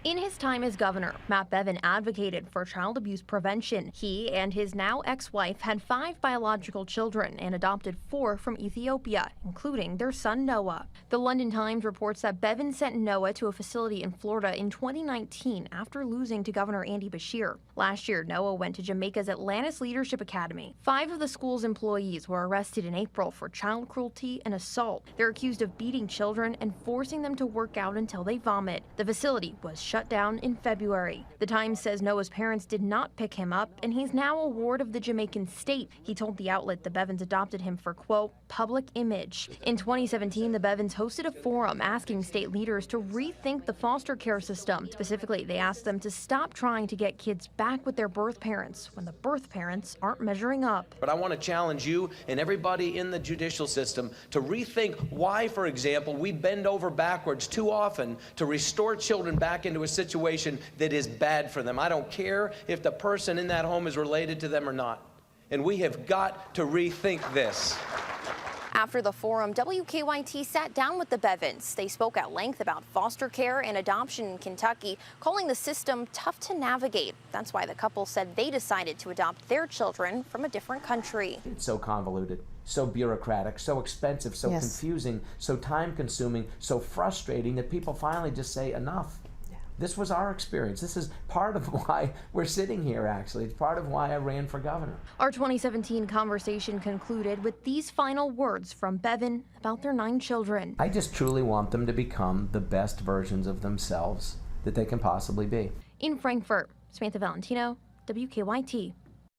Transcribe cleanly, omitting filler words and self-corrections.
In his time as governor, Matt Bevin advocated for child abuse prevention. He and his now ex-wife had 5 biological children and adopted 4 from Ethiopia, including their son Noah. The London Times reports that Bevin sent Noah to a facility in Florida in 2019 after losing to Governor Andy Beshear. Last year, Noah went to Jamaica's Atlantis Leadership Academy. 5 of the school's employees were arrested in April for child cruelty and assault. They're accused of beating children and forcing them to work out until they vomit. The facility was shut down in February. The Times says Noah's parents did not pick him up, and he's now a ward of the Jamaican state. He told the outlet the Bevins adopted him for, quote, public image. In 2017, the Bevins hosted a forum asking state leaders to rethink the foster care system. Specifically, they asked them to stop trying to get kids back with their birth parents when the birth parents aren't measuring up. But I want to challenge you and everybody in the judicial system to rethink why, for example, we bend over backwards too often to restore children back into a situation that is bad for them. I don't care if the person in that home is related to them or not. And we have got to rethink this. After the forum, WKYT sat down with the Bevins. They spoke at length about foster care and adoption in Kentucky, calling the system tough to navigate. That's why the couple said they decided to adopt their children from a different country. It's so convoluted, so bureaucratic, so expensive, so confusing, so time-consuming, so frustrating that people finally just say enough. This was our experience. This is part of why we're sitting here, actually. It's part of why I ran for governor. Our 2017 conversation concluded with these final words from Bevin about their 9 children. I just truly want them to become the best versions of themselves that they can possibly be. In Frankfurt, Samantha Valentino, WKYT.